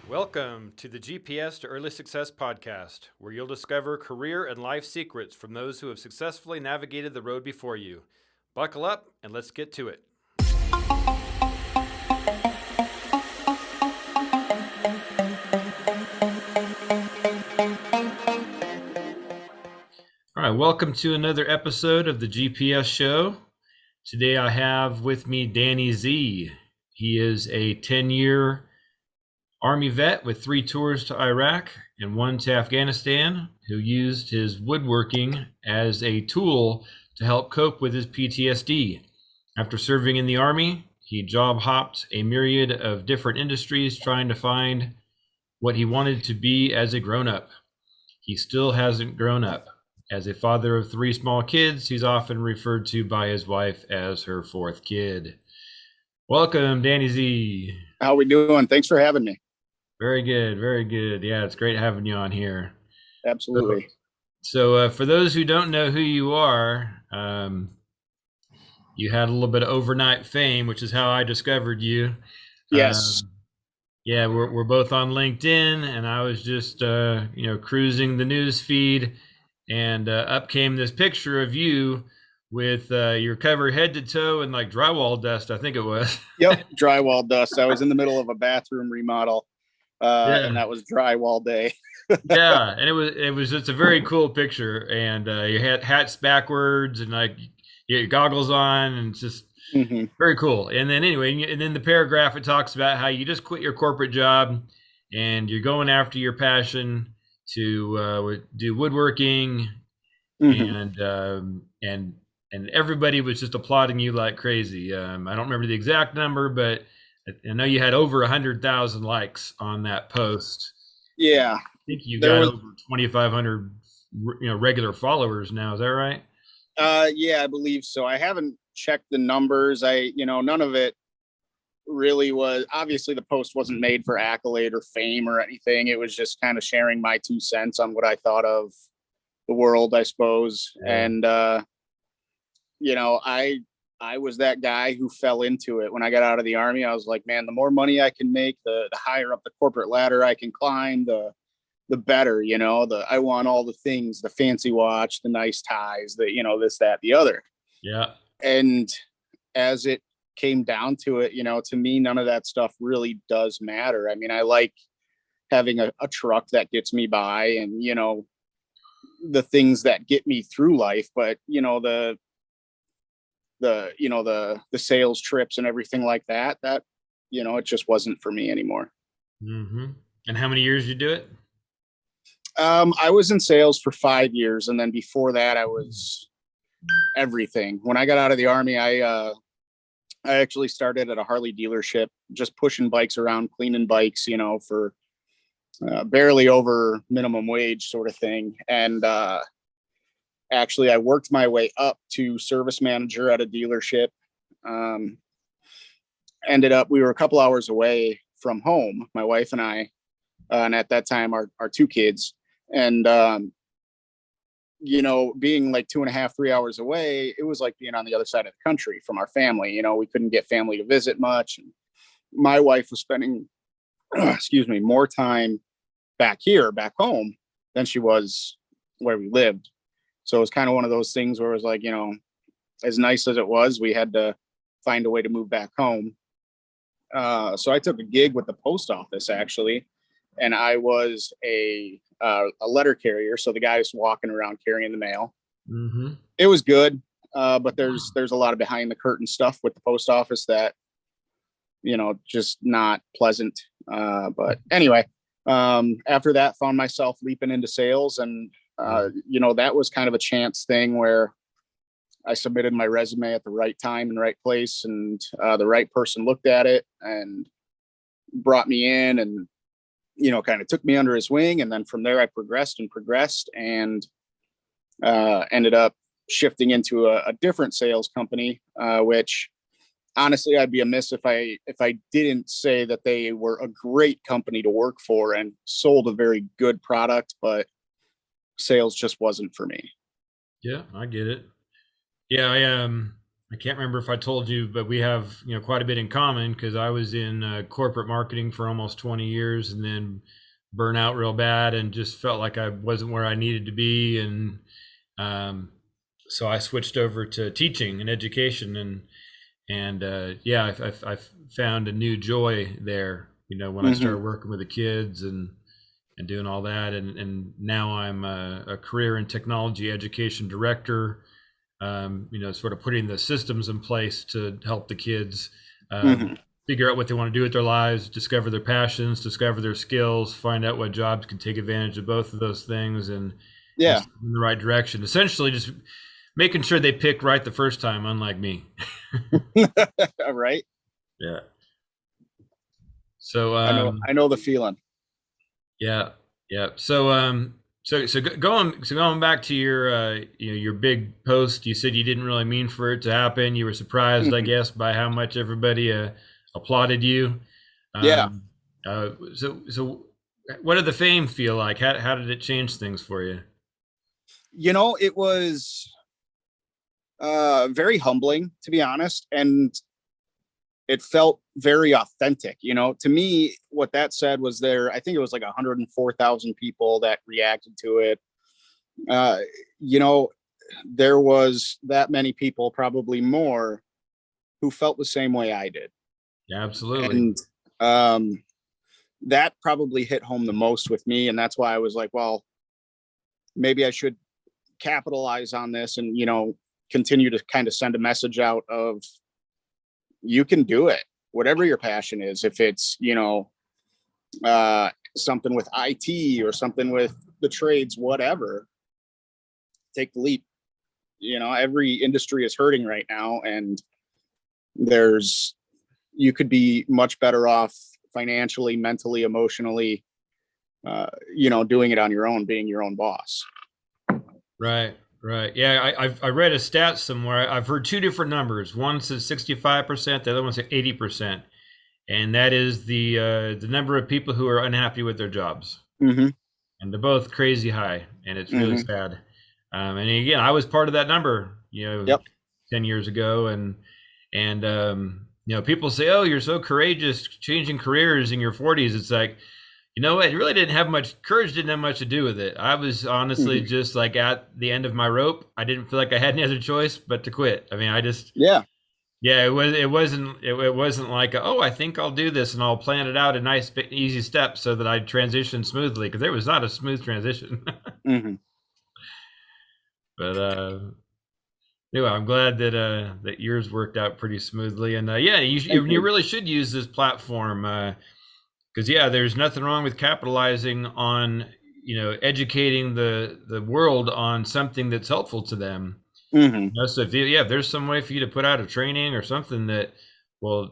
Welcome to the GPS to Early Success podcast, where you'll discover career and life secrets from those who have successfully navigated the road before you. Buckle up and let's get to it. All right, welcome to another episode of the GPS show. Today I have with me Danny Z. He is a 10-year Army vet with 3 tours to Iraq and 1 to Afghanistan, who used his woodworking as a tool to help cope with his PTSD. After serving in the Army, he job hopped a myriad of different industries trying to find what he wanted to be as a grown-up. He still hasn't grown up. As a father of 3 small kids, he's often referred to by his wife as her 4th kid. Welcome, Danny Z. How we doing? Thanks for having me. Very good, very good. Yeah, it's great having you on here. Absolutely. So for those who don't know who you are, you had a little bit of overnight fame, which is how I discovered you. Yes. Yeah, we're both on LinkedIn, and I was just cruising the news feed, and up came this picture of you with your cover head to toe in like drywall dust, I think it was. Yep, drywall dust. I was in the middle of a bathroom remodel, and that was drywall day. Yeah, and it was just a very cool picture, and you had hats backwards and like you had goggles on, and it's just very cool. And then anyway, and then the paragraph it talks about how you just quit your corporate job and you're going after your passion to do woodworking, and everybody was just applauding you like crazy. I don't remember the exact number, but I know you had over 100,000 likes on that post. Yeah, I think you got over 2,500, regular followers now. Is that right? Yeah, I believe so. I haven't checked the numbers. None of it really was. Obviously, the post wasn't made for accolade or fame or anything. It was just kind of sharing my 2 cents on what I thought of the world, I suppose. Yeah. And I was that guy who fell into it when I got out of the Army. I was like, man, the more money I can make, the higher up the corporate ladder I can climb, the better. I want all the things, the fancy watch, the nice ties, this, that, the other. Yeah. And as it came down to it, to me, none of that stuff really does matter. I mean, I like having a truck that gets me by and, the things that get me through life, but the sales trips and everything like that it just wasn't for me anymore. And how many years did you do it? I was in sales for 5 years, and then before that I was everything. When I got out of the Army, I actually started at a Harley dealership, just pushing bikes around, cleaning bikes, for barely over minimum wage sort of thing. And actually, I worked my way up to service manager at a dealership. Ended up, we were a couple hours away from home, my wife and I, and at that time, our 2 kids. And, being like 2.5, 3 hours away, it was like being on the other side of the country from our family. We couldn't get family to visit much. And my wife was spending, more time back home than she was where we lived. So it was kind of one of those things where it was like, as nice as it was, we had to find a way to move back home. So I took a gig with the post office, actually, and I was a letter carrier. So the guy was walking around carrying the mail. It was good, but there's a lot of behind the curtain stuff with the post office that, just not pleasant. But anyway, after that, found myself leaping into sales, and that was kind of a chance thing where I submitted my resume at the right time and right place, and the right person looked at it and brought me in and, kind of took me under his wing. And then from there, I progressed and ended up shifting into a different sales company, which honestly, I'd be amiss if I didn't say that they were a great company to work for and sold a very good product, but sales just wasn't for me. Yeah, I get it. Yeah, I can't remember if I told you, but we have, quite a bit in common because I was in corporate marketing for almost 20 years and then burnt out real bad and just felt like I wasn't where I needed to be. And so I switched over to teaching and education, and yeah, I've found a new joy there, when I Hmm. started working with the kids and doing all that. And now I'm a career and technology education director, sort of putting the systems in place to help the kids Hmm. figure out what they want to do with their lives, discover their passions, discover their skills, find out what jobs can take advantage of both of those things, and Yeah. step in the right direction. Essentially, just making sure they pick right the first time, unlike me. Right. Yeah. So, I know the feeling. yeah, yeah. So going back to your your big post, you said you didn't really mean for it to happen. You were surprised, I Hmm. guess, by how much everybody applauded you. Yeah. Um, so what did the fame feel like? How did it change things for you? It was very humbling, to be honest, and it felt very authentic. To me, what that said was I think it was like 104,000 people that reacted to it. Uh, you know, there was that many people, probably more, who felt the same way I did. Yeah, absolutely. And that probably hit home the most with me. And that's why I was like, well, maybe I should capitalize on this and, continue to kind of send a message out of you can do it, whatever your passion is. If it's, something with IT or something with the trades, whatever, take the leap. Every industry is hurting right now, and there's you could be much better off financially, mentally, emotionally, doing it on your own, being your own boss. Right, right. Yeah, I read a stat somewhere. I've heard two different numbers. One says 65%, the other one says 80%, and that is the number of people who are unhappy with their jobs. Mm-hmm. And they're both crazy high, and it's really Mm-hmm. sad. And again, I was part of that number, Yep. 10 years ago, and people say, "Oh, you're so courageous, changing careers in your 40s." It's like, it really didn't have much courage. Didn't have much to do with it. I was honestly Mm-hmm. just like at the end of my rope. I didn't feel like I had any other choice but to quit. I mean, I just Yeah. yeah, it wasn't like, oh, I think I'll do this and I'll plan it out in nice easy steps so that I transition smoothly, because there was not a smooth transition. Mm-hmm. But anyway, I'm glad that yours worked out pretty smoothly. And yeah, Thank you you. really should use this platform, because yeah, there's nothing wrong with capitalizing on, educating the world on something that's helpful to them. Mm-hmm. So if there's some way for you to put out a training or something that will,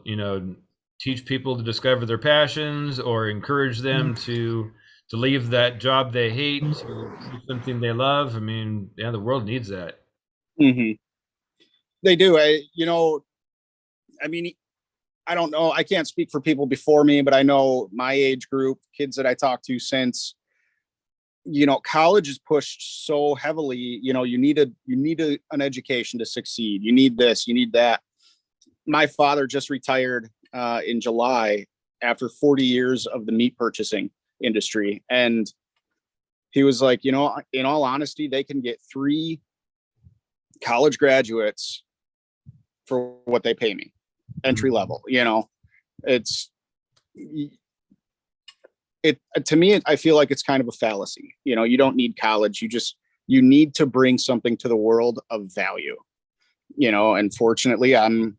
teach people to discover their passions or encourage them to leave that job they hate to do something they love. I mean, yeah, the world needs that. Mm-hmm. They do. I mean, I don't know. I can't speak for people before me, but I know my age group, kids that I talk to since, college is pushed so heavily. An education to succeed. You need this, you need that. My father just retired in July after 40 years of the meat purchasing industry. And he was like, in all honesty, they can get 3 college graduates for what they pay me, entry Mhm. level. It's it to me. I feel like it's kind of a fallacy. You don't need college. You need to bring something to the world of value. And fortunately, I'm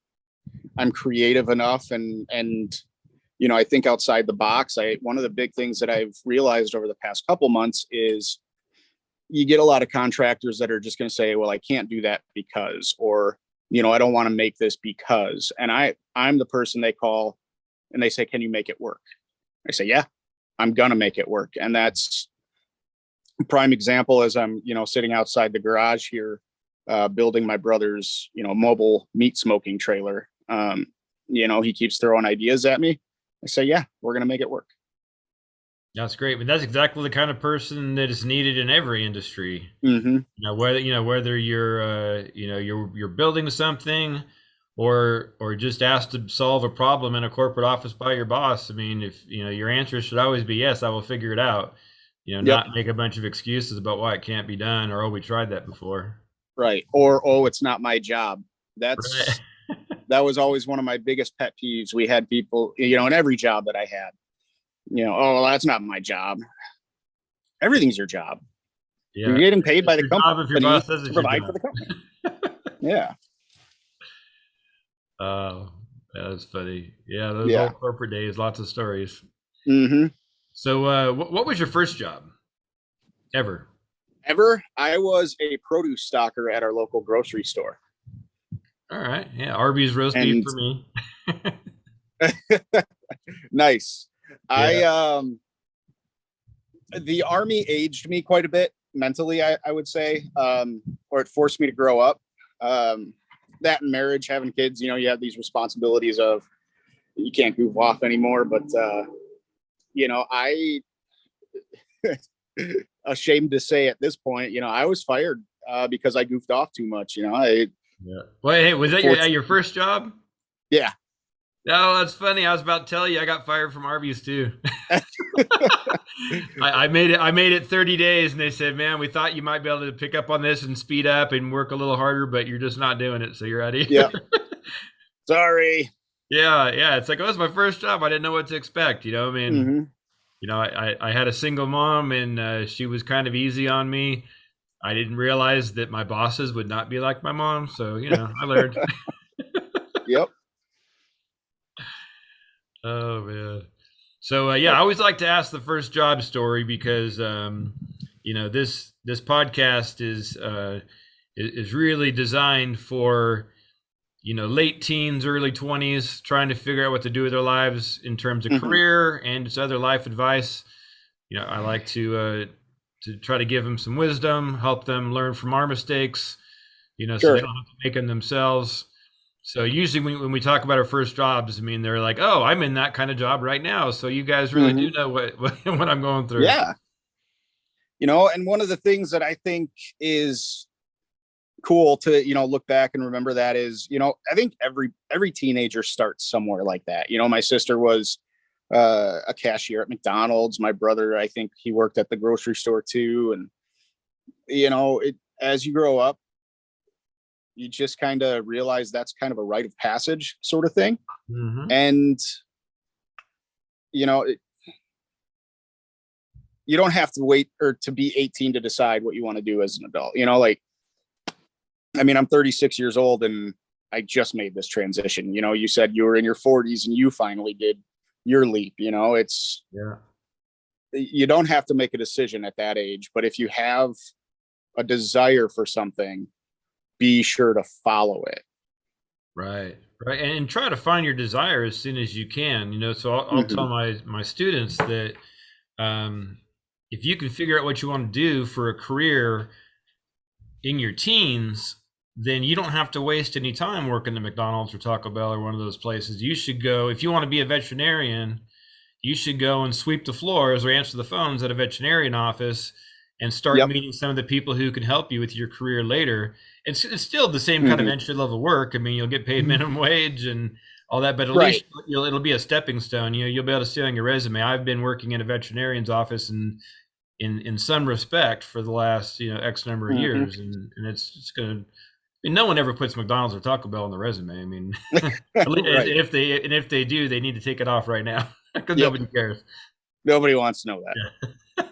creative enough, and I think outside the box. One of the big things that I've realized over the past couple months is you get a lot of contractors that are just going to say, well, I can't do that because, or, I don't want to make this because. And I'm the person they call and they say, can you make it work? I say, yeah, I'm going to make it work. And that's a prime example as I'm, sitting outside the garage here, building my brother's, mobile meat smoking trailer. He keeps throwing ideas at me. I say, yeah, we're going to make it work. That's great. But that's exactly the kind of person that is needed in every industry. Hmm. Whether you're you're building something or just asked to solve a problem in a corporate office by your boss. I mean, if your answer should always be yes, I will figure it out. Yep. Not make a bunch of excuses about why it can't be done, or oh, we tried that before. Right. Or, oh, it's not my job. Right. That was always one of my biggest pet peeves. We had people, in every job that I had, oh, well, that's not my job. Everything's your job. You're Yeah. getting paid by It's the your job if your company boss says to it's your provide for job. the company. Yeah. Oh, that's funny. Yeah, those Yeah. old corporate days, lots of stories. Hmm. So, what was your first job ever? Ever, I was a produce stocker at our local grocery store. All right. Yeah, Arby's roast beef And for me. nice. Yeah. The Army aged me quite a bit mentally, I would say, or it forced me to grow up. That and marriage, having kids, you have these responsibilities of you can't goof off anymore. But, I, ashamed to say at this point, I was fired because I goofed off too much. Yeah. Wait, hey, was that your first job? Yeah. No, that's funny. I was about to tell you I got fired from Arby's too. I made it 30 days and they said, "Man, we thought you might be able to pick up on this and speed up and work a little harder, but you're just not doing it. So you're out of here." Yeah. Sorry. Yeah. It's like, oh, it's my first job. I didn't know what to expect. I mean, Mm-hmm. I had a single mom and she was kind of easy on me. I didn't realize that my bosses would not be like my mom. So, I learned. Yep. Oh man. So yeah, I always like to ask the first job story because this podcast is really designed for late teens, early 20s, trying to figure out what to do with their lives in terms of Mm-hmm. career and just other life advice. I like to try to give them some wisdom, help them learn from our mistakes, so they Sure. don't have to make them themselves. So usually when we talk about our first jobs, I mean, they're like, oh, I'm in that kind of job right now. So you guys really Mm-hmm. do know what I'm going through. Yeah. And one of the things that I think is cool to, look back and remember that is, I think every teenager starts somewhere like that. My sister was a cashier at McDonald's. My brother, I think he worked at the grocery store too. And, as you grow up, you just kind of realize that's kind of a rite of passage sort of thing. Mm-hmm. And, you know, it, you don't have to wait or to be 18 to decide what you want to do as an adult. I'm 36 years old and I just made this transition. You said you were in your 40s and you finally did your leap. Yeah. You don't have to make a decision at that age, but if you have a desire for something, be sure to follow it. Right. And try to find your desire as soon as you can. So I'll Mm-hmm. tell my students that if you can figure out what you want to do for a career in your teens, then you don't have to waste any time working at McDonald's or Taco Bell or one of those places. You should go, if you want to be a veterinarian, you should go and sweep the floors or answer the phones at a veterinarian office and start Yep. meeting some of the people who can help you with your career later. It's still the same kind of Mm-hmm. entry level work. I mean, you'll get paid minimum wage and all that, but at Right. least it'll be a stepping stone. You'll be able to see on your resume, I've been working in a veterinarian's office and in some respect for the last X number of Mm-hmm. years, and it's gonna. I mean, no one ever puts McDonald's or Taco Bell on the resume. I mean, Right. if they do, they need to take it off right now because Yep. nobody cares. Nobody wants to know that. Yeah.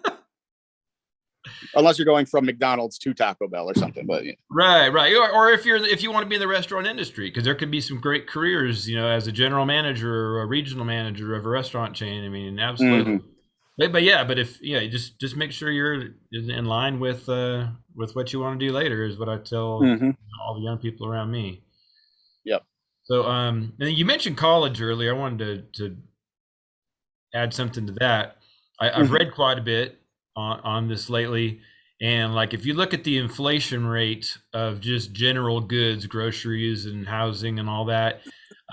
Unless you're going from McDonald's to Taco Bell or something. But Right. Or if you want to be in the restaurant industry, because there could be some great careers, as a general manager or a regional manager of a restaurant chain. I mean, absolutely. Mm-hmm. But if just make sure you're in line with what you want to do later is what I tell Mm-hmm. all the young people around me. Yep. So and you mentioned college earlier. I wanted to add something to that. I've Mm-hmm. read quite a bit on this lately. And like, if you look at the inflation rate of just general goods, groceries and housing and all that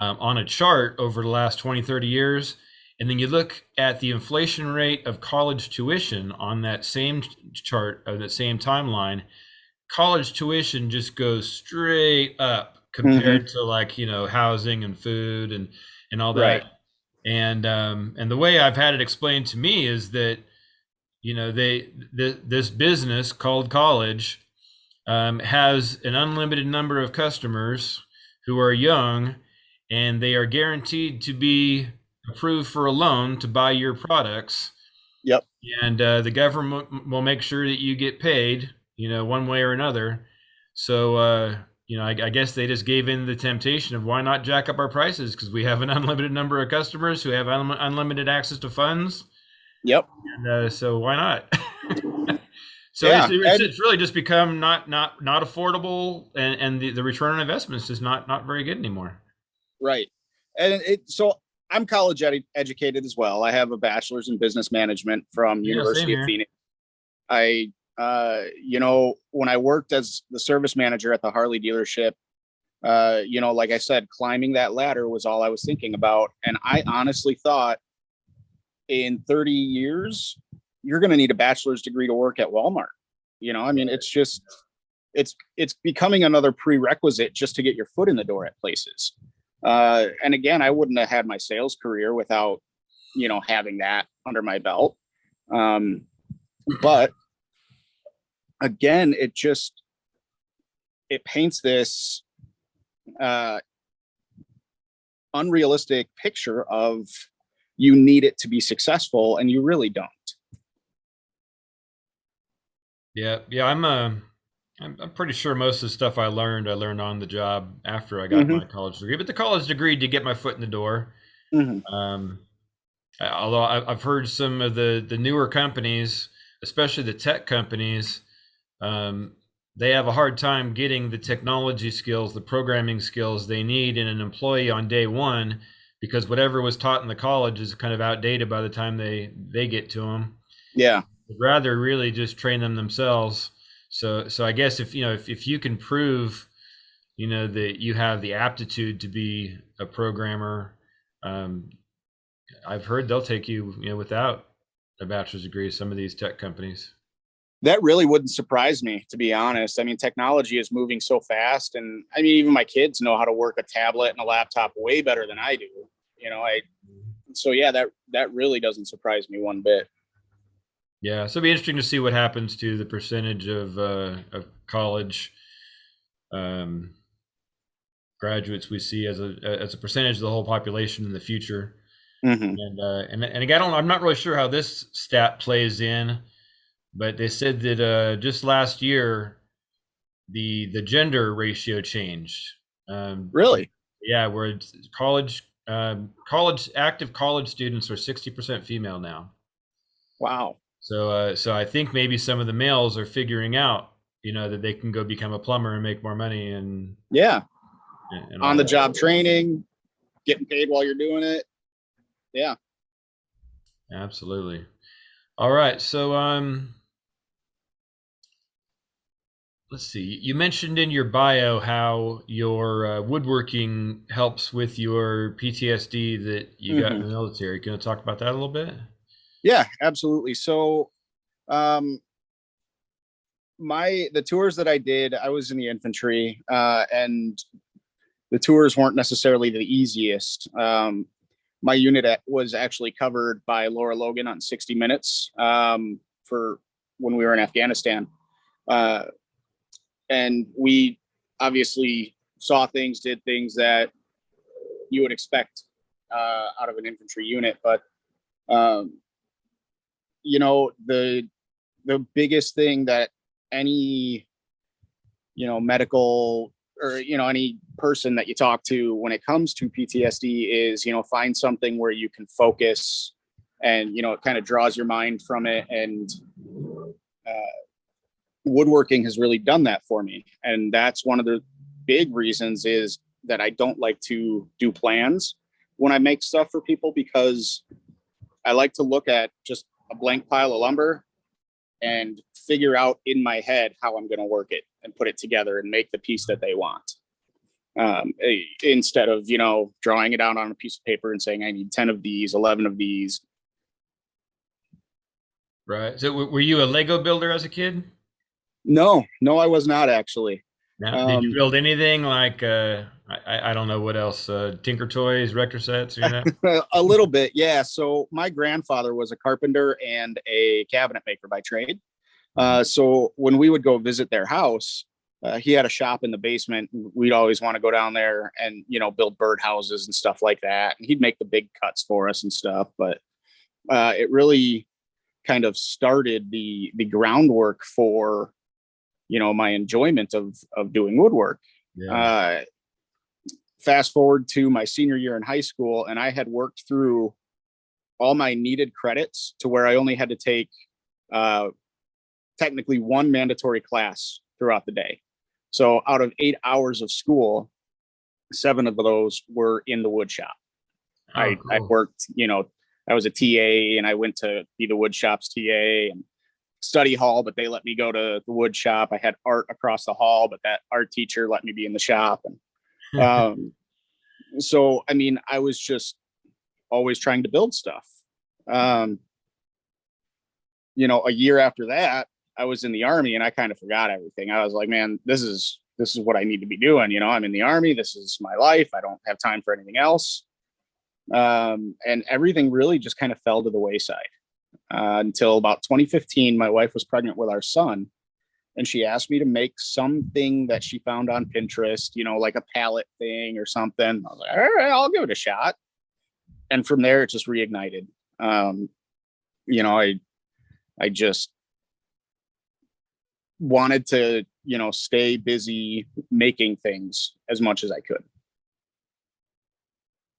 on a chart over the last 20, 30 years, And then you look at the inflation rate of college tuition on that same chart of that same timeline. College tuition just goes straight up Hmm. compared to, like, housing and food and all Right. that. And the way I've had it explained to me is that this business called college has an unlimited number of customers who are young, and they are guaranteed to be approved for a loan to buy your products. Yep. And the government will make sure that you get paid, one way or another. So, I guess they just gave in the temptation of, why not jack up our prices? Because we have an unlimited number of customers who have unlimited access to funds. Yep. And so why not? So Yeah. And it's really just become not affordable, and the return on investment is just not very good anymore. right. And so I'm college educated as well. I have a bachelor's in business management from Yeah, same University of here. Phoenix. I, when I worked as the service manager at the Harley dealership, like I said, climbing that ladder was all I was thinking about. And I honestly thought in 30 years, you're going to need a bachelor's degree to work at Walmart. I mean, it's just, it's becoming another prerequisite just to get your foot in the door at places. And again, I wouldn't have had my sales career without, having that under my belt. But again, it paints this unrealistic picture of, you need it to be successful, and you really don't. Yeah. I'm pretty sure most of the stuff I learned on the job after I got Hmm. my college degree. But the college degree did get my foot in the door. Hmm. Um, Although I've heard some of the newer companies, especially the tech companies, they have a hard time getting the technology skills, the programming skills they need in an employee on day one, because whatever was taught in the college is kind of outdated by the time they get to them. Yeah. They'd rather really just train them themselves. So I guess if you can prove that you have the aptitude to be a programmer, um, I've heard they'll take you, without a bachelor's degree, some of these tech companies. That really wouldn't surprise me, to be honest. I mean, technology is moving so fast, and I mean, even my kids know how to work a tablet and a laptop way better than I do. So yeah, that really doesn't surprise me one bit. Yeah, so it'll be interesting to see what happens to the percentage of college um, graduates we see as a percentage of the whole population in the future. Hmm. And again, I'm not really sure how this stat plays in, but they said that just last year the gender ratio changed. Really? Yeah, where active college students are 60% female now. Wow. So I think maybe some of the males are figuring out, that they can go become a plumber and make more money Yeah. and On all the that. job training, getting paid while you're doing it. Yeah. Absolutely. All right. So let's see. You mentioned in your bio how your woodworking helps with your PTSD that you got in Hmm. the military. Can you talk about that a little bit? Yeah, absolutely. So, um, the tours that I did, I was in the infantry, and the tours weren't necessarily the easiest. My unit was actually covered by Laura Logan on 60 Minutes, for when we were in Afghanistan. Uh, and we obviously saw things, did things that you would expect out of an infantry unit. But, um, the biggest thing that any, medical, or, any person that you talk to when it comes to PTSD is, find something where you can focus, and, it kind of draws your mind from it. And uh, woodworking has really done that for me. And that's one of the big reasons is that I don't like to do plans when I make stuff for people, because I like to look at just a blank pile of lumber and figure out in my head how I'm going to work it and put it together and make the piece that they want. instead of, drawing it out on a piece of paper and saying, I need 10 of these, 11 of these. Right. So were you a Lego builder as a kid? No, I was not actually. No. Did you build anything like I don't know what else, Tinker Toys, Rector sets, A little bit, yeah. So my grandfather was a carpenter and a cabinet maker by trade. So when we would go visit their house, he had a shop in the basement. We'd always want to go down there and, build birdhouses and stuff like that. And he'd make the big cuts for us and stuff. But it really kind of started the groundwork for, my enjoyment of doing woodwork. Yeah. Fast forward to my senior year in high school, and I had worked through all my needed credits to where I only had to take technically one mandatory class throughout the day. So out of 8 hours of school, 7 of those were in the wood shop. Oh, I cool. worked, I was a TA and I went to be the wood shop's TA and study hall, but they let me go to the wood shop. I had art across the hall, but that art teacher let me be in the shop. And so, I mean, I was just always trying to build stuff. A year after that, I was in the Army and I kind of forgot everything. I was like, man, this is what I need to be doing. I'm in the Army. This is my life. I don't have time for anything else. And everything really just kind of fell to the wayside until about 2015. My wife was pregnant with our son, and she asked me to make something that she found on Pinterest, like a pallet thing or something. I was like, all right, I'll give it a shot. And from there, it just reignited. I just wanted to, stay busy making things as much as I could.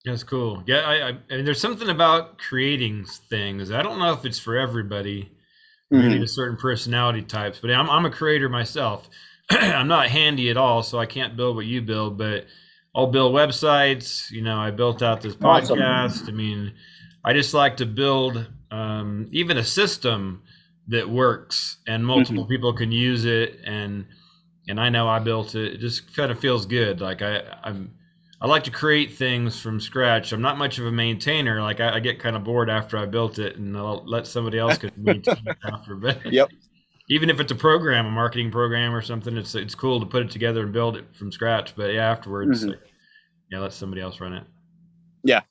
That's cool. Yeah, I mean, there's something about creating things. I don't know if it's for everybody, or maybe to certain personality types, but I'm a creator myself. I'm not handy at all, so I can't build what you build, but I'll build websites. I built out this Awesome. podcast. I mean, I just like to build even a system that works and multiple people can use it. And I know I built it. It just kind of feels good. Like I like to create things from scratch. I'm not much of a maintainer. Like I get kind of bored after I built it, and I'll let somebody else can maintain it after. But Yep. even if it's a program, a marketing program or something, it's cool to put it together and build it from scratch. But yeah, afterwards, like, let somebody else run it. Yeah.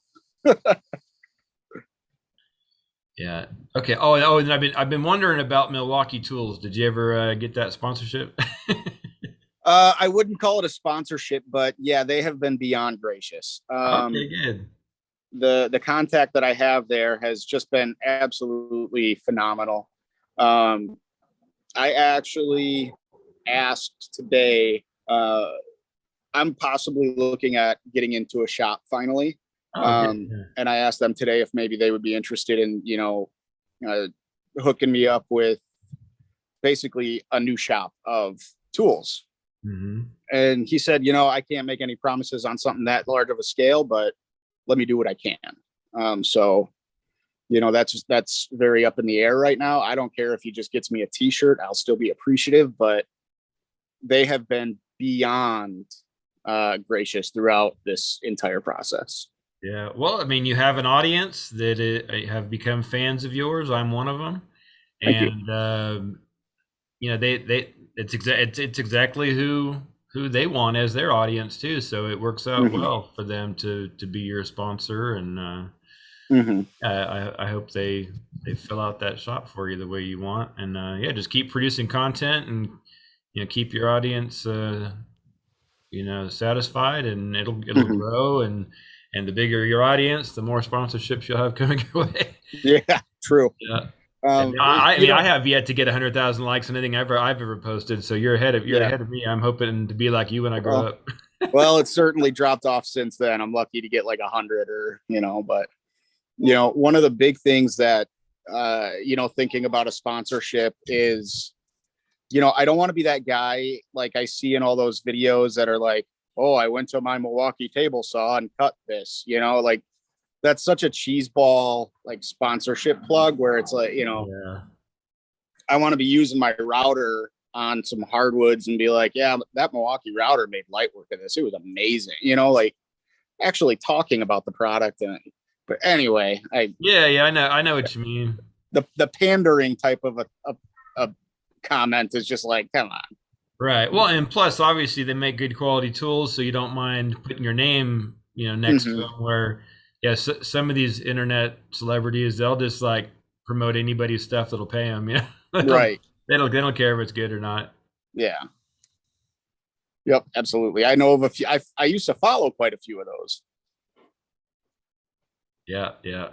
Yeah. Okay. Oh, and I've been wondering about Milwaukee Tools. Did you ever get that sponsorship? I wouldn't call it a sponsorship, but yeah, they have been beyond gracious. Okay, good. The contact that I have there has just been absolutely phenomenal. I actually asked today, I'm possibly looking at getting into a shop finally. Oh, good. Yeah. And I asked them today if maybe they would be interested in, hooking me up with basically a new shop of tools. And he said, I can't make any promises on something that large of a scale, but let me do what I can. So, that's very up in the air right now. I don't care if he just gets me a t-shirt, I'll still be appreciative, but they have been beyond gracious throughout this entire process. Yeah. Well, I mean, you have an audience that have become fans of yours. I'm one of them. Thank you. And, it's exactly who they want as their audience too. So it works out well for them to be your sponsor. And I hope they fill out that shop for you the way you want. And just keep producing content and keep your audience satisfied, and it'll grow. And the bigger your audience, the more sponsorships you'll have coming your way. Yeah, true. Yeah. I have yet to get 100,000 likes on anything I've ever posted. So you're ahead of me. I'm hoping to be like you when I grow up. Well, it's certainly dropped off since then. I'm lucky to get like 100 or, but one of the big things that, thinking about a sponsorship is, I don't want to be that guy like I see in all those videos that are like, oh, I went to my Milwaukee table saw and cut this, like that's such a cheeseball like sponsorship plug where it's like, I want to be using my router on some hardwoods and be like, yeah, that Milwaukee router made light work of this. It was amazing. Like actually talking about the product. But anyway, yeah, I know what you mean. The pandering type of a comment is just like, come on. Right. Well, and plus, obviously, they make good quality tools, so you don't mind putting your name, next to them. Where, yeah, some of these internet celebrities, they'll just like promote anybody's stuff that'll pay them. Right. They don't care if it's good or not. Yeah. Yep. Absolutely. I know of a few. I used to follow quite a few of those. Yeah.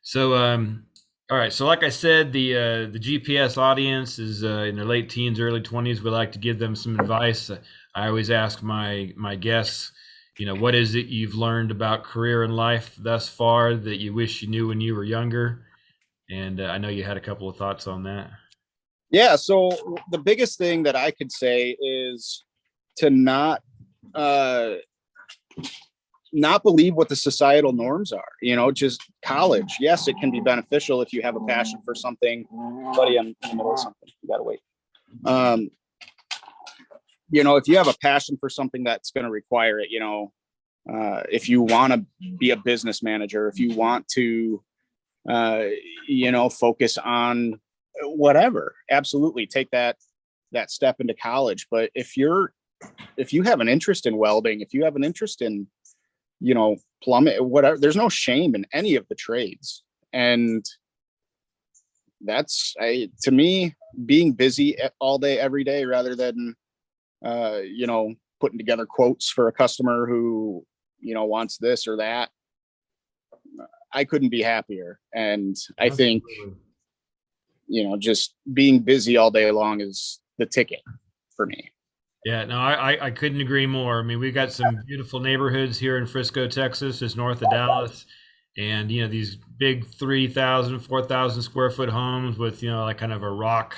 So, all right. So, like I said, the GPS audience is in their late teens, early 20s. We like to give them some advice. I always ask my guests, what is it you've learned about career and life thus far that you wish you knew when you were younger? And I know you had a couple of thoughts on that. Yeah. So the biggest thing that I could say is to not believe what the societal norms are. Just college. Yes, it can be beneficial if you have a passion for something. Buddy, I'm in the middle of something. You gotta wait. If you have a passion for something that's going to require it, if you want to be a business manager, if you want to, focus on whatever, absolutely take that step into college. But if you have an interest in welding, if you have an interest in, plumbing, whatever, there's no shame in any of the trades. And that's, to me, being busy all day, every day, rather than, putting together quotes for a customer who, wants this or that. I couldn't be happier. And I think, just being busy all day long is the ticket for me. Yeah, no, I couldn't agree more. I mean, we've got some beautiful neighborhoods here in Frisco, Texas, just north of Dallas. And, these big 3,000, 4,000 square foot homes with, like kind of a rock,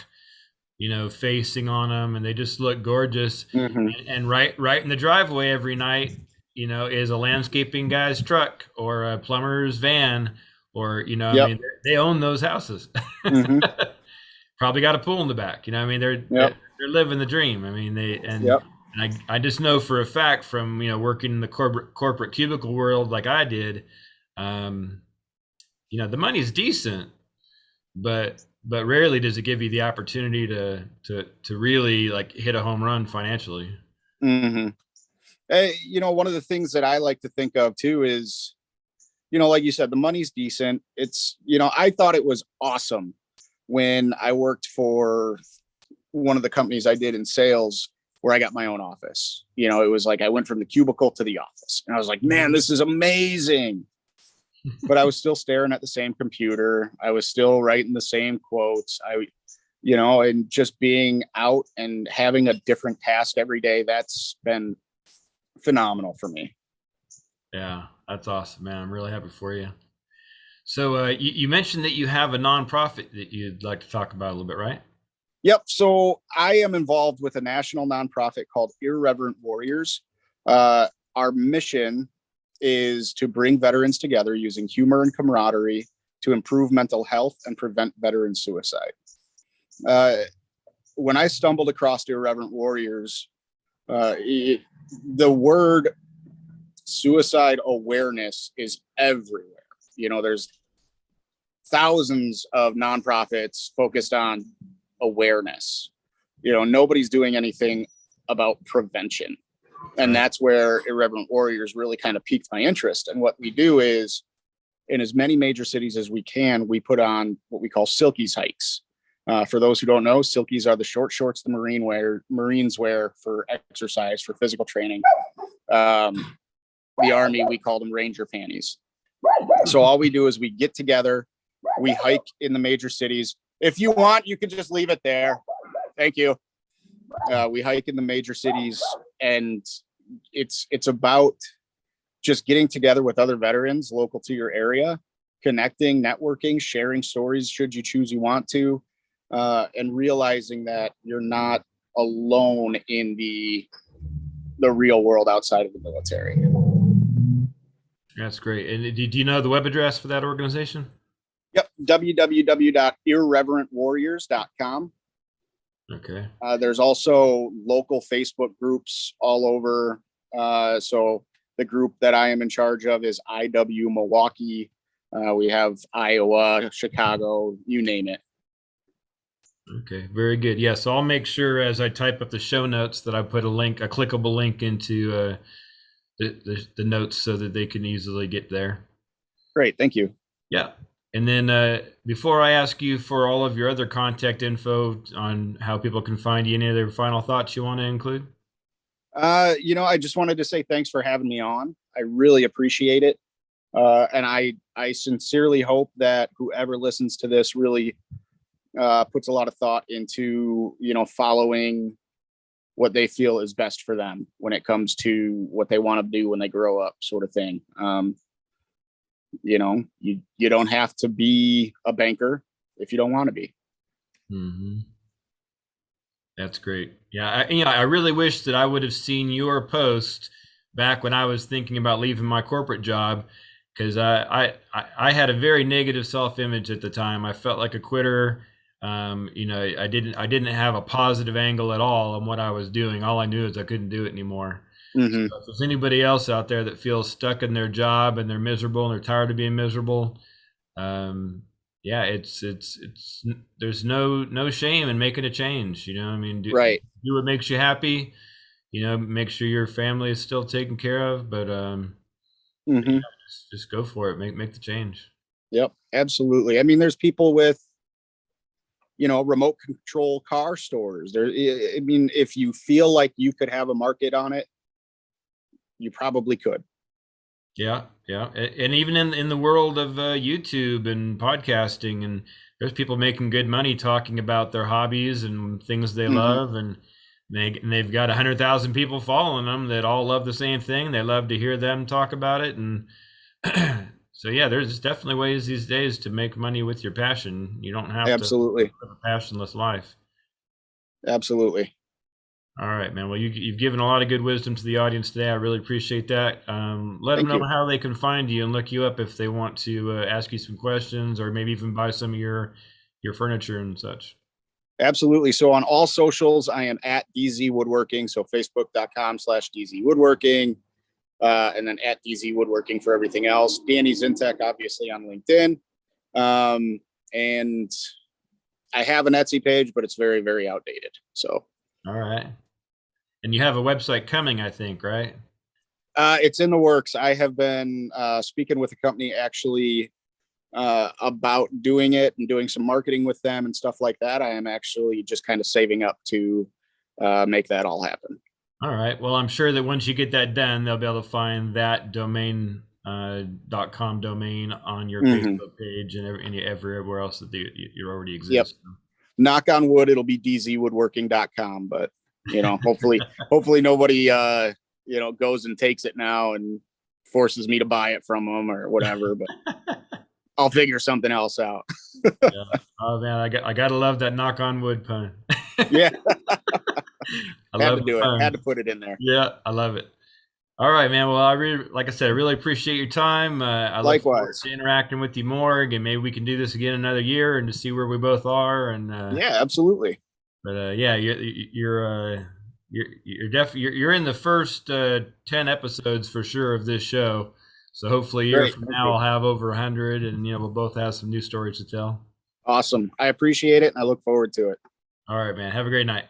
facing on them. And they just look gorgeous. Mm-hmm. And right in the driveway every night, is a landscaping guy's truck or a plumber's van or, Yep. I mean, they own those houses. Mm-hmm. Probably got a pool in the back. I mean, they're living the dream. I mean, and I just know for a fact from, working in the corporate cubicle world like I did, the money's decent, but rarely does it give you the opportunity to really like hit a home run financially. Mm-hmm. One of the things that I like to think of too is, like you said, the money's decent. It's, I thought it was awesome when I worked for one of the companies I did in sales where I got my own office. It was like I went from the cubicle to the office and I was like, man, this is amazing. But I was still staring at the same computer. I was still writing the same quotes. And just being out and having a different task every day, that's been phenomenal for me. Yeah, that's awesome, man. I'm really happy for you. So you mentioned that you have a nonprofit that you'd like to talk about a little bit, right? Yep. So I am involved with a national nonprofit called Irreverent Warriors. Our mission is to bring veterans together using humor and camaraderie to improve mental health and prevent veteran suicide. When I stumbled across Irreverent Warriors, the word suicide awareness is everywhere. There's thousands of nonprofits focused on awareness. Nobody's doing anything about prevention. And that's where Irreverent Warriors really kind of piqued my interest. And what we do is, in as many major cities as we can, we put on what we call Silkies hikes. For those who don't know, Silkies are the short shorts the Marines wear for exercise, for physical training. The Army, we call them Ranger panties. So all we do is we get together, we hike in the major cities. If you want, you can just leave it there. Thank you. We hike in the major cities, and it's about just getting together with other veterans local to your area, connecting, networking, sharing stories should you choose you want to, and realizing that you're not alone in the real world outside of the military. That's great. And do you know the web address for that organization? Yep. www.irreverentwarriors.com. Okay. There's also local Facebook groups all over. So the group that I am in charge of is IW Milwaukee. We have Iowa, Chicago, you name it. Okay, very good. Yeah, so I'll make sure as I type up the show notes that I put a clickable link into the notes so that they can easily get there. Great, thank you. Yeah. And then before I ask you for all of your other contact info on how people can find you, any other final thoughts you want to include? I just wanted to say thanks for having me on. I really appreciate it. And I sincerely hope that whoever listens to this really puts a lot of thought into, following what they feel is best for them when it comes to what they want to do when they grow up, sort of thing. You don't have to be a banker if you don't want to be. Mm-hmm. That's great. Yeah, I really wish that I would have seen your post back when I was thinking about leaving my corporate job, because I had a very negative self-image at the time. I felt like a quitter. I didn't have a positive angle at all on what I was doing. All I knew is I couldn't do it anymore. Mm-hmm. So if there's anybody else out there that feels stuck in their job and they're miserable and they're tired of being miserable, it's there's no shame in making a change. Do what makes you happy. Make sure your family is still taken care of, but just go for it. Make the change. Yep, absolutely. I mean, there's people with remote control car stores. If you feel like you could have a market on it, you probably could. Yeah. And even in the world of YouTube and podcasting, and there's people making good money talking about their hobbies and things they love, and they've got 100,000 people following them that all love the same thing. They love to hear them talk about it, and so yeah, there's definitely ways these days to make money with your passion. You don't have to live a passionless life. Absolutely. All right, man. Well, you've given a lot of good wisdom to the audience today. I really appreciate that. Let them know how they can find you and look you up if they want to ask you some questions, or maybe even buy some of your furniture and such. Absolutely. So on all socials, I am at DZ Woodworking. So Facebook.com/DZ Woodworking, and then at DZ Woodworking for everything else. Danny Zintek, obviously, on LinkedIn. And I have an Etsy page, but it's very, very outdated. So. All right. And you have a website coming, I think, right? It's in the works. I have been speaking with a company actually about doing it and doing some marketing with them and stuff like that. I am actually just kind of saving up to make that all happen. All right. Well, I'm sure that once you get that done, they'll be able to find that domain .com domain on your Facebook page and everywhere else that you already exist. Yep. Knock on wood, it'll be dzwoodworking.com, but hopefully nobody goes and takes it now and forces me to buy it from them or whatever, but I'll figure something else out. Yeah. Oh man, I gotta love that knock on wood pun. Yeah. Had to put it in there. Yeah, I love it. All right, man. Well, like I said, I really appreciate your time. I look forward to interacting with you more, and maybe we can do this again another year and to see where we both are. And yeah, absolutely. But you're definitely you're in the first 10 episodes for sure of this show. So hopefully a year from now I'll have over 100, and we'll both have some new stories to tell. Awesome. I appreciate it, and I look forward to it. All right, man. Have a great night.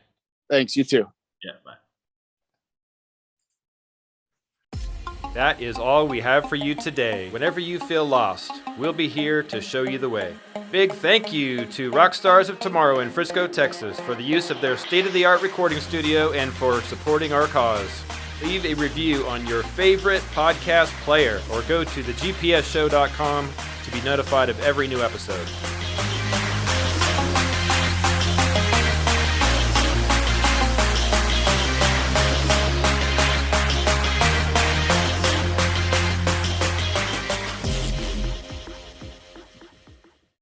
Thanks. You too. Yeah. Bye. That is all we have for you today. Whenever you feel lost, we'll be here to show you the way. Big thank you to Rockstars of Tomorrow in Frisco, Texas for the use of their state-of-the-art recording studio and for supporting our cause. Leave a review on your favorite podcast player or go to thegpsshow.com to be notified of every new episode.